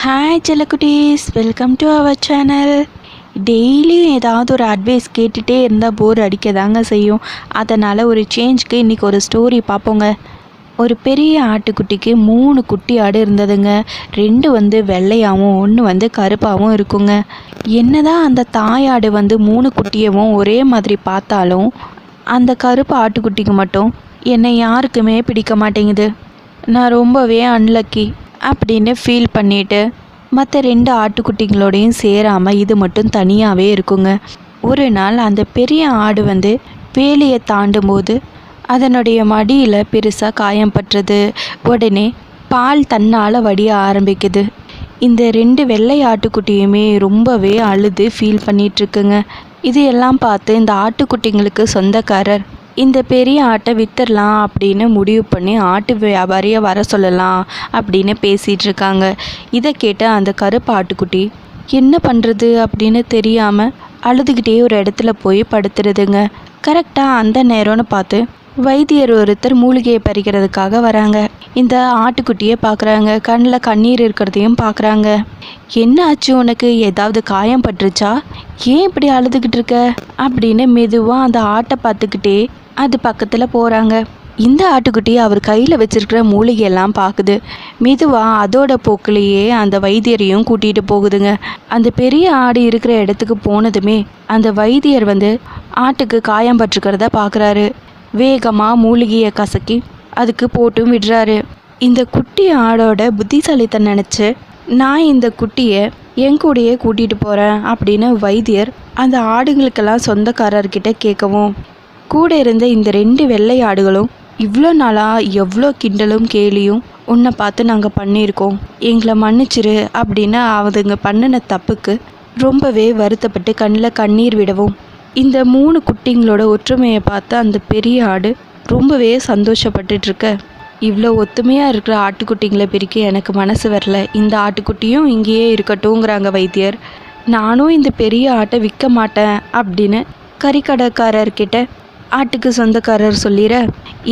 Hi செல்லக்குட்டீஸ், welcome to our channel. டெய்லியும் ஏதாவது ஒரு அட்வைஸ் கேட்டுகிட்டே இருந்தால் போர் அடிக்க தாங்க செய்யும். அதனால் ஒரு சேஞ்சுக்கு இன்றைக்கி ஒரு ஸ்டோரி பார்ப்போங்க. ஒரு பெரிய ஆட்டுக்குட்டிக்கு 3 குட்டி ஆடு இருந்ததுங்க. 2 வெள்ளையாகவும் 1 கருப்பாகவும் இருக்குங்க. என்னதான் அந்த தாயாடு 3 குட்டியவும் ஒரே மாதிரி பார்த்தாலும் அந்த கருப்பு ஆட்டுக்குட்டிக்கு மட்டும் என்னை யாருக்குமே பிடிக்க மாட்டேங்குது, நான் ரொம்பவே அன்லக்கி அப்படின்னு ஃபீல் பண்ணிவிட்டு மற்ற 2 ஆட்டுக்குட்டிங்களோடையும் சேராமல் இது மட்டும் தனியாகவே இருக்குங்க. ஒரு நாள் அந்த பெரிய ஆடு வேலியை தாண்டும் போது அதனுடைய மடியில் பெருசாக காயம் பட்டுறது. உடனே பால் தன்னால் வடிய ஆரம்பிக்குது. இந்த 2 வெள்ளை ஆட்டுக்குட்டியுமே ரொம்பவே அழுது ஃபீல் பண்ணிகிட்ருக்குங்க. இதையெல்லாம் பார்த்து இந்த ஆட்டுக்குட்டிங்களுக்கு சொந்தக்காரர் இந்த பெரிய ஆட்டை விற்றுடலாம் அப்படின்னு முடிவு பண்ணி ஆட்டு வியாபாரியை வர சொல்லலாம் அப்படின்னு பேசிகிட்டு இருக்காங்க. இதை கேட்ட அந்த கருப்பு ஆட்டுக்குட்டி என்ன பண்ணுறது அப்படின்னு தெரியாமல் அழுதுகிட்டே ஒரு இடத்துல போய் படுத்துருதுங்க. கரெக்டாக அந்த நேரம்னு பார்த்து வைத்தியர் ஒருத்தர் மூலிகையை பறிக்கிறதுக்காக வராங்க. இந்த ஆட்டுக்குட்டியை பார்க்குறாங்க. கண்ணில் கண்ணீர் இருக்கிறதையும் பார்க்குறாங்க. என்ன ஆச்சு, உனக்கு ஏதாவது காயம் பட்டுருச்சா, ஏன் இப்படி அழுதுகிட்டு இருக்க அப்படின்னு மெதுவாக அந்த ஆட்டை பார்த்துக்கிட்டே அது பக்கத்தில் போகிறாங்க. இந்த ஆட்டுக்குட்டி அவர் கையில் வச்சிருக்கிற மூலிகையெல்லாம் பார்க்குது. மெதுவாக அதோட போக்கிலேயே அந்த வைத்தியரையும் கூட்டிகிட்டு போகுதுங்க. அந்த பெரிய ஆடு இருக்கிற இடத்துக்கு போனதுமே அந்த வைத்தியர் ஆட்டுக்கு காயம் பட்டிருக்கிறத பார்க்குறாரு. வேகமாக மூலிகையை கசக்கி அதுக்கு போட்டும் விடுறாரு. இந்த குட்டி ஆடோட புத்திசாலித்தை நினச்சி நான் இந்த குட்டியை என் கூடையே கூட்டிகிட்டு போகிறேன் அப்படின்னு வைத்தியர் அந்த ஆடுங்களுக்கெல்லாம் சொந்தக்காரர்கிட்ட கேட்கவும், கூட இருந்த இந்த 2 வெள்ளை ஆடுகளும் இவ்வளோ நாளாக எவ்வளோ கிண்டலும் கேலியும் உன்னை பார்த்து நாங்கள் பண்ணியிருக்கோம், எங்களை மன்னிச்சிரு அப்படின்னு அதுங்க பண்ணின தப்புக்கு ரொம்பவே வருத்தப்பட்டு கண்ணில் கண்ணீர் விடவும், இந்த 3 குட்டிங்களோட ஒற்றுமையை பார்த்து அந்த பெரிய ஆடு ரொம்பவே சந்தோஷப்பட்டுட்ருக்க, இவ்வளோ ஒத்துமையாக இருக்கிற ஆட்டுக்குட்டிங்களை பிரிக்க எனக்கு மனசு வரல, இந்த ஆட்டுக்குட்டியும் இங்கேயே இருக்கட்டும்ங்கிறாங்க வைத்தியர். நானும் இந்த பெரிய ஆட்டை விற்க மாட்டேன் அப்படின்னு கறிக்கடைக்காரர்கிட்ட ஆட்டுக்கு சொந்தக்காரர் சொல்லிட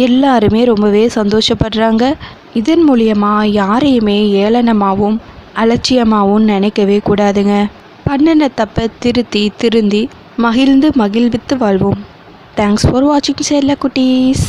எல்லாருமே ரொம்பவே சந்தோஷப்படுறாங்க. இதன் மூலியமாக யாரையுமே ஏளனமாகவும் அலட்சியமாகவும் நினைக்கவே கூடாதுங்க. பண்ணின தப்பை திருந்தி மகிழ்ந்து மகிழ்வித்து வாழ்வோம். தேங்க்ஸ் ஃபார் வாட்சிங் செல்ல குட்டீஸ்.